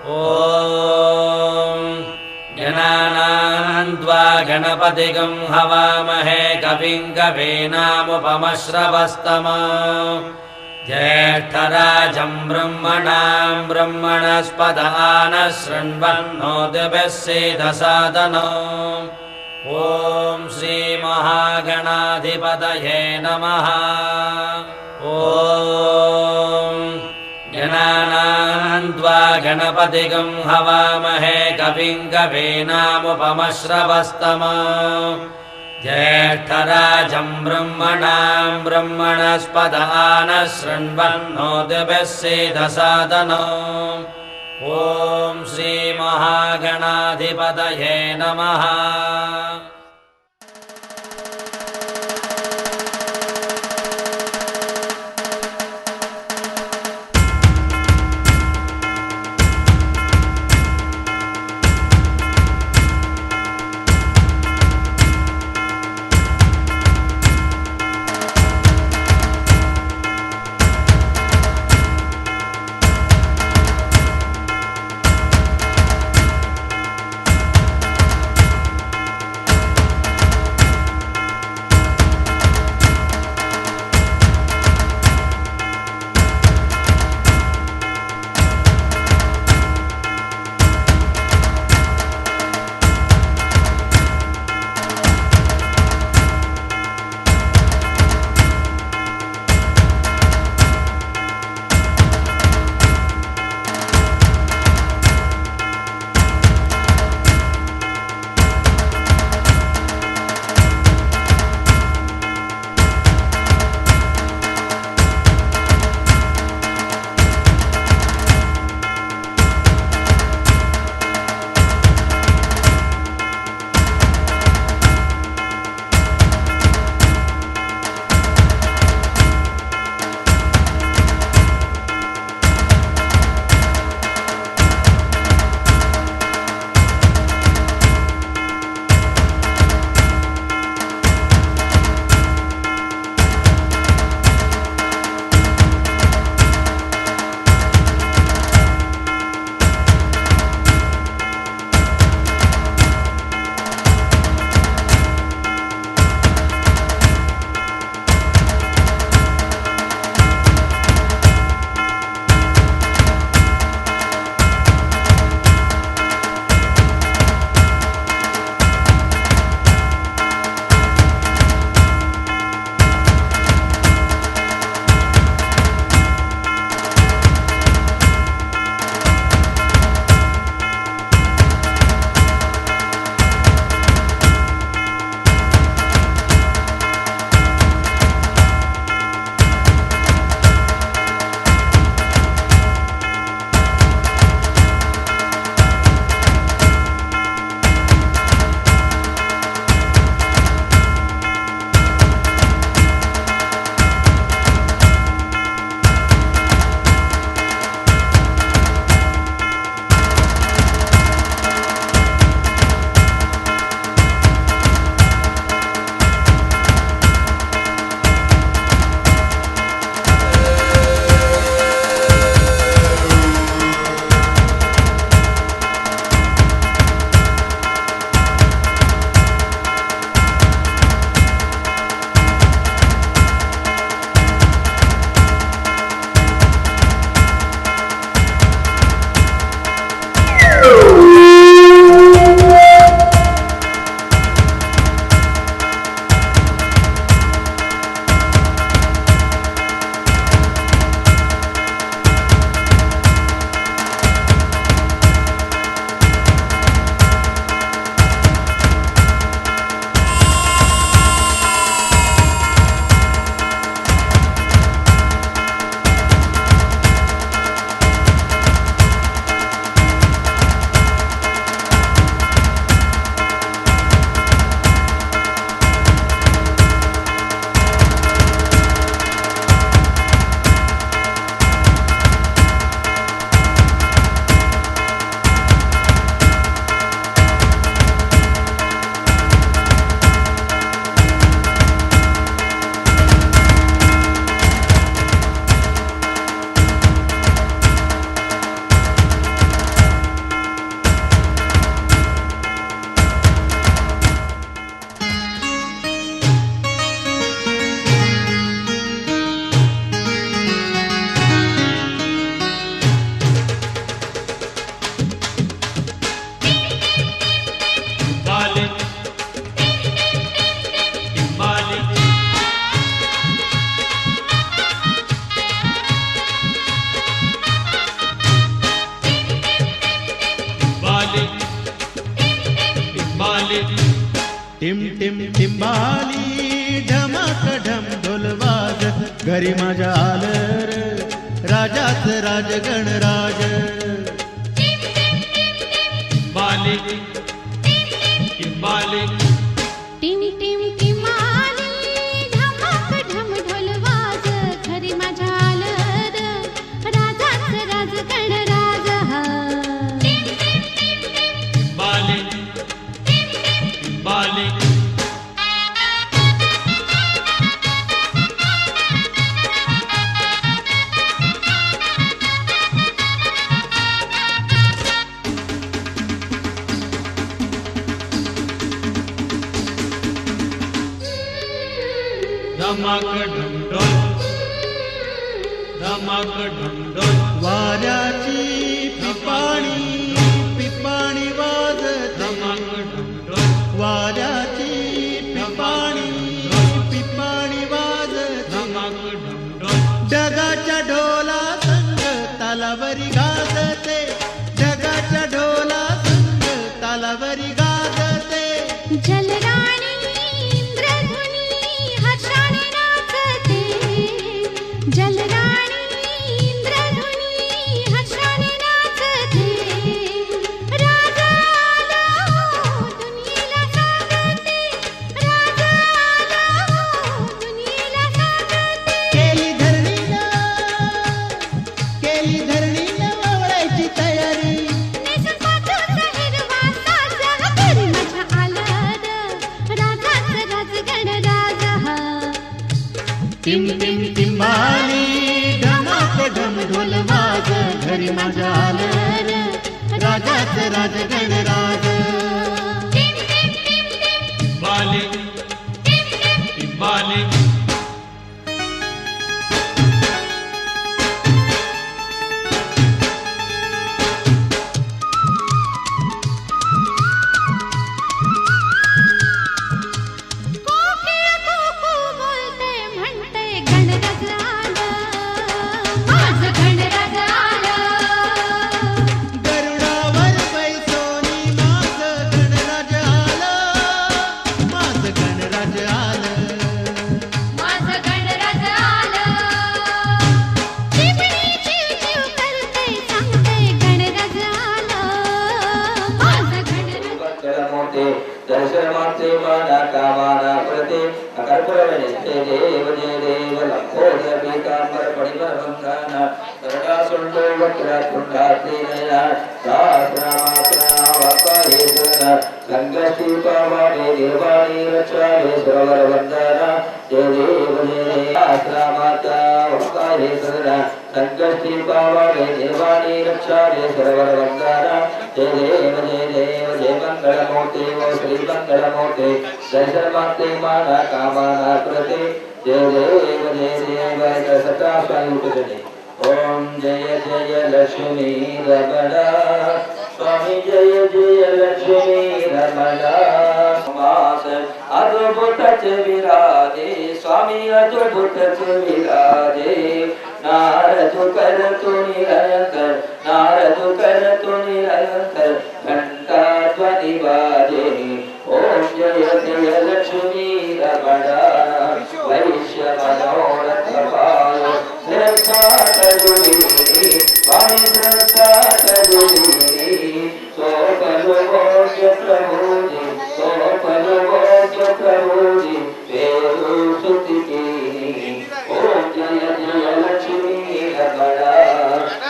ॐ गणानां त्वा गणपतिगं हवामहे कविं कवीनामुपमश्रवस्तमम् ज्येष्ठराजं ब्रह्मणां ब्रह्मणस्पत नः शृण्वन्नोतिभिः सीदसादनम् ॐ श्रीमहागणाधिपतये नमः। ॐ गणानां त्वा गणपतिगं हवामहे कविं कवीनामुपमश्रवस्तमम् ज्येष्ठराजं ब्रह्मणां ब्रह्मणस्पत नः शृण्वन्नोतिभिः सीदसादनम् ॐ श्रीमहागणाधिपतये नमः। टिम टिम टिंबाली ढमाक ढम ढोलवाज घरी माझ्या आलं र राजाच राज गणराज बाली टिंबाली टिम टिम टिमाली ढमाक ढम ढोलवाज घरी माझ्या आलं र राजाच राज गणराज बाली बाली धमाक ढमढोल धमाक ढमढोल वाऱ्याची पिपाणी पिपाणी वाजते धमाक ढमढोल वाऱ्याची पिपाणी पिपाणी वाजते धमाक ढमढोल ढगाच्या ढोला संग तालावरी गाजते ढगाच्या ढोला संग तालावरी गाजते जलराणी इंद्रधुनी हर्षाने नाचते जलराणी इंद्रधुनी हर्षाने नाचते राजा आला हो दुनियेला सांगते राजा आला हो दुनियेला सांगते केली धरणीला वावरायची तयारी नेसून पाठवता हिरवा साज घरी माझ्या आलं र राजाच राज गणराज टिम टिम टिंबाली ढमाक ढम ढोल वाज घरी माझ्या आलं र राजाच राज गणराज टिम टिम टिम टिम बाली टिम टिम बाली कोकिळ कुकू बोलते म्हणते गणराज आलं माझं गणराज आलं गरुडावर बैसोनी माझ गणराज आलं माझ गणराज आलं माझं गणराज आलं चिमणी चिव चिव करते सांगते गणराज आलं माझं गणराज मोठे दर्शनाचे माना कामाना प्रते कर्पूरवनिष्ठे देव जय देव लंबोदर पीतांबर परिमल बंधना करुणा सुंदो वक्रतुंडा श्रीनयना सहस्रनामात्रा वक्रहेतुना संगष्टी पावाने निर्वाणी रक्षावे सरोवर वंदना जय देव सहस्रनामात्रा वक्रहेतुना संगष्टी पावाने निर्वाणी रक्षावे सरोवर वंदना जय देव जय मंगलमूर्ति वो श्री मंगलमूर्ति दर्शन माते माना कामाना प्रते जय देव सता स्वायुजने ओम जय जय लक्ष्मी रमणा स्वामी जय जय लक्ष्मी रमणा मास अद्भुतच विराजे स्वामी अद्भुतच विराजे नारद करतो निरंतर नारद करतो निरंतर घंटा ध्वनि बाजे ओम जय जय लक्ष्मी रमणा वैश्य मनोरथ पाय श्रद्धा तजुरी स्वामी श्रद्धा तजुरी सोपलो भोग्य प्रभुजी सोपलो भोग्य प्रभुजी पेरू सुति कीनी ओम जय जय लक्ष्मी रमणा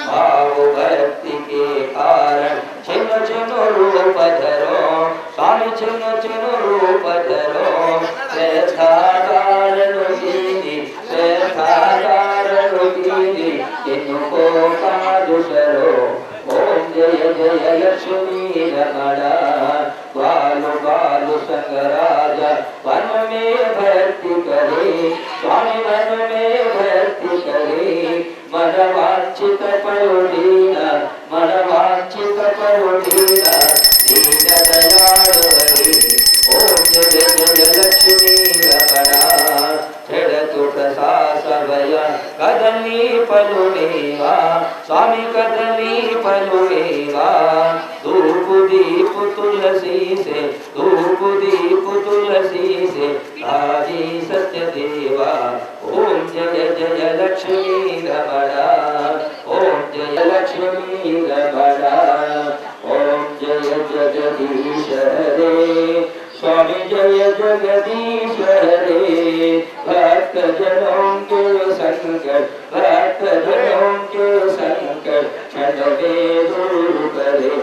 भाव भक्ति के कारण छिन्न छिन्न रूप धरो स्वामी छिन्न छिन्न रूप धरो श्रेष्ठाकार कीनी इनको पादुसरो ओम जय जय लक्ष्मी रमणा बालु बालु संगराजा वन में भक्ति करे स्वामी वन में भक्ति करे मन वांछित पयोडीना मन वांछित पयोडीना दीन दयाळु हरी ओम जय जय लक्ष्मी रमणा छेडतुट सासवया कदली पलुणीवा स्वामी कदली फलवेवा धूप दीप तुलसी से धूप दीप तुलसी से आदि सत्य देवा ओम जय जय लक्ष्मी रमणा ओम जय लक्ष्मी रमणा ओम जय जगदीश हरे स्वामी जय जगदीश हरे भक्त जनों के संकट भक्त जनों के संकट क्षण में दूर करे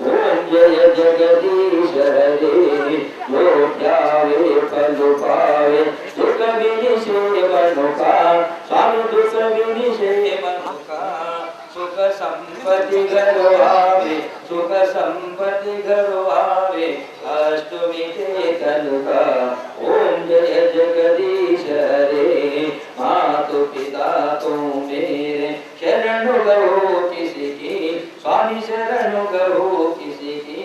ओम जय जगदीश हरे वो प्यारे फल पावे दुख विनिशे मनुका स्वामी दुख विनिशे मनुका सुख संपत्ति घर आवे सुख संपत्ति घर आवे अष्टमी के कनुका ओम जय जगदीश हरे मातु पिता तुम मेरे शरण गहो किसी की स्वामी शरण गहो किसी की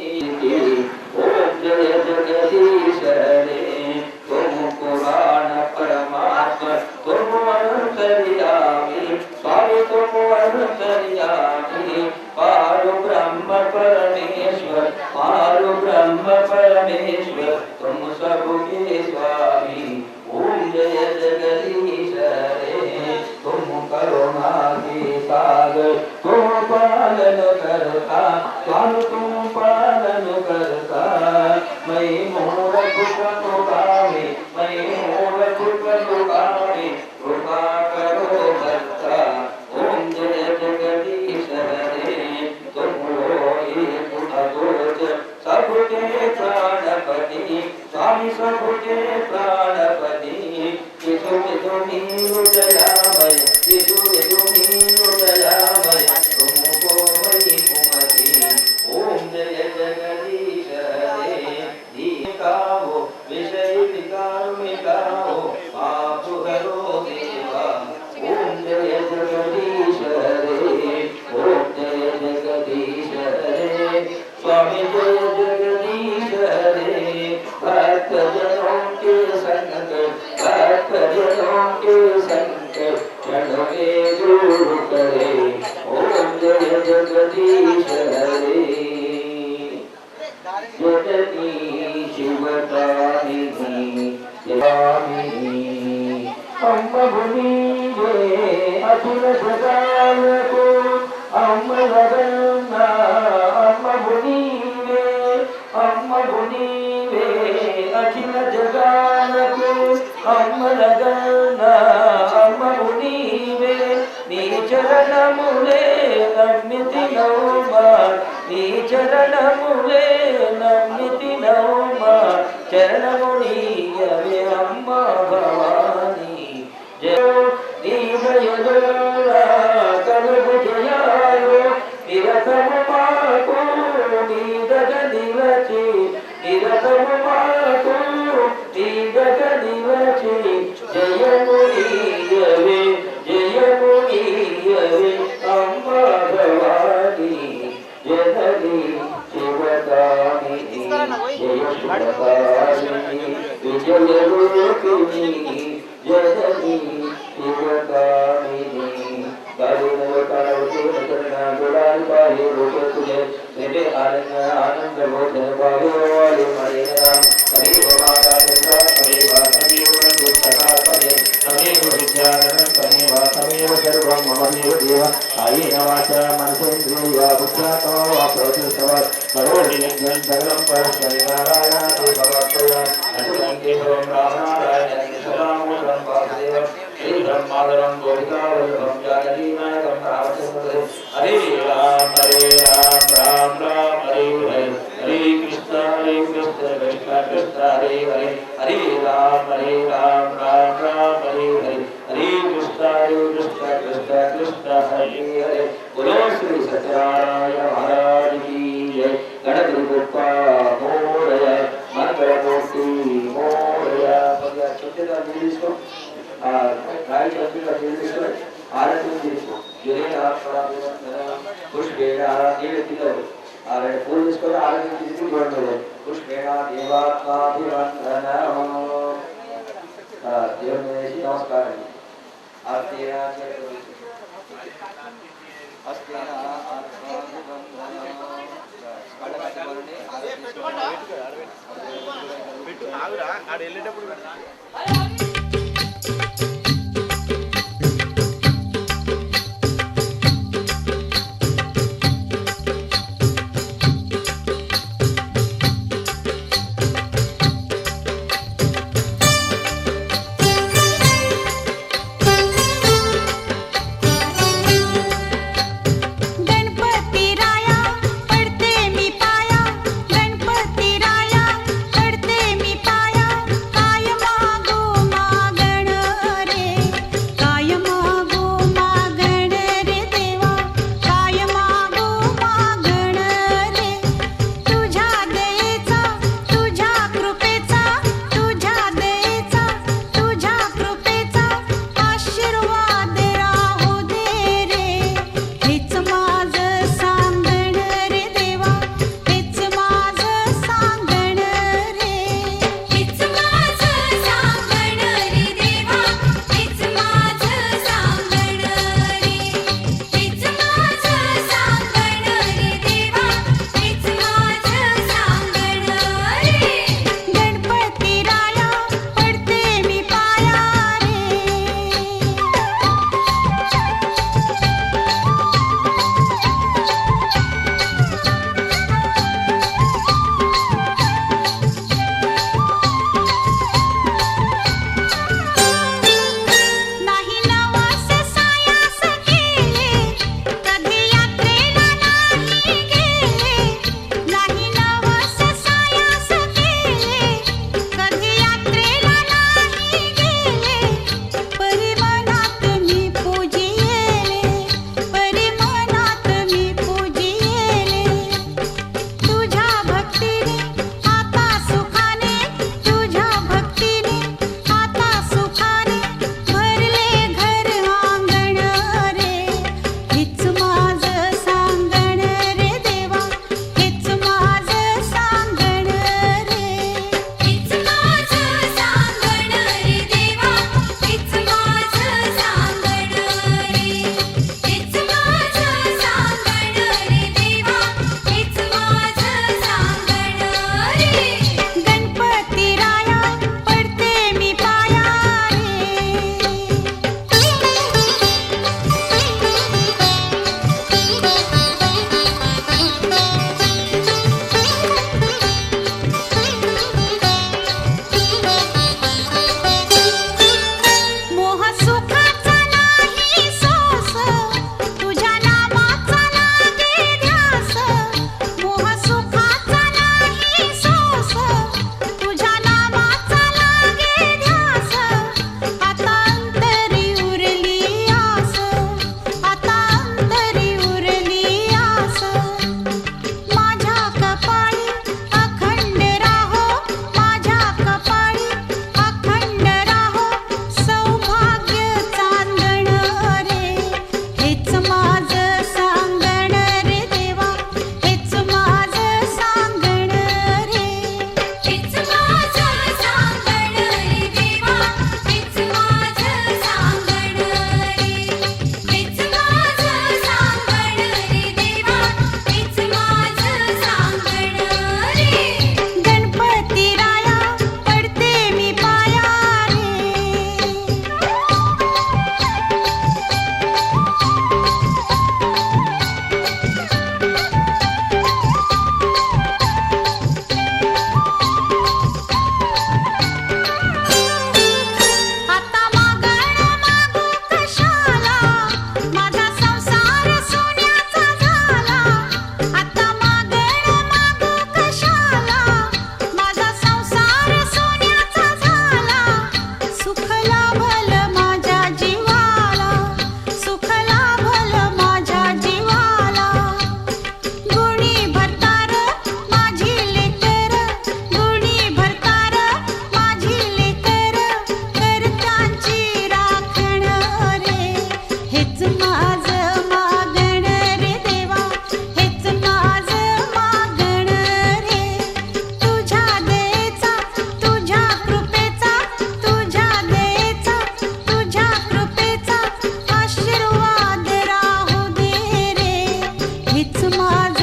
ओम जय जगदीश हरे तुम पुराण परमात्मा तुम अंतर्यामी स्वामी तुम अंतर्यामी पारु ब्रह्म परमेश्वर पारु ब्रह्म परमेश्वर तुम सबके स्वामी ओम जय जगदीश हरे तुम करुणा के सागर तुम पालन करता स्वामी तुम पालन करता मैं मूर्ख को गावे मैं मूर्ख को गावे कृपा करो भक्ता ओम जय जगदीश हरे तुम हो एक अद्भुत सबके प्राणपति स्वामी सबके प्राणपति यीशु तुम्ही दयामय यीशु तुम्ही दयामय तुमको वही कुमति ओम जय जगदीश हरे दीकाओ विषय विकार मिटाओ पाप हरो देवा ओम जय जगदीश हरे ओम जय जगदीश हरे स्वामी जय जगदीश हरे भक्त जनों के संकट भक्त जनों के संकट क्षण में दूर करे ओम जय जगदीश हरे जगदी शिवकामिनी स्वामी अम्म भूमि वे अखिल जगान को अम्म लगना अम्म भूमि वे अखिल जगान को अम्म लगना अम्म भूमि वे नीचरण मुले नमिति नौमा नीचरण मुले नमिति नौमा चरणमुनियवे अम्मा भवानी जय दीनयदोरा कलभुजयायो निरतम माको नीदग निवचि निरतम माको नीदग निवचि जय मुनियवे अम्मा भवानी जननी शिवकामिनी जय शिवकामिनी विजय रूपिणी जननी शिवकामिनी आनंद बोधन पावे वाले मरे राम हरि माता दुर्गा हरि वासवी पुस्तका पदे तमेव विद्यानं तमेव तमेव सर्वं मम देव देव कायेन वाचा मनसेन्द्रिया बुद्ध्यात्मा वा प्रवृत्तिस्तव करोडिलिङ्गं सर्वं परस्मै नारायणाति भगवत्तया अनन्ते भवं रामनारायणं सदामूलं वासुदेवं श्री ब्रह्मादरं गोपिकावल्लभं जानकीनायकं रामचन्द्रं हरे राम राम राम हरे हरे हरे कृष्ण कृष्ण कृष्ण हरे हरे हरे राम राम राम हरे हरे हरे कृष्ण कृष्ण कृष्ण हरे हरे बोलो श्री सत्यनारायण महाराज की जय गणपति बप्पा मोरया मंगलमूर्ति मोरया छोटे का दिल इसको राय चौथी का दिल इसको आरती जिसको जुरे आप पड़ा पुष्पेण देवतिलो आरे फूल इसको आरती जिसकी जोड़ में पुष्पेण देवात्माभिवंदनम देव में नमस्कार आरती अस्तेना माझ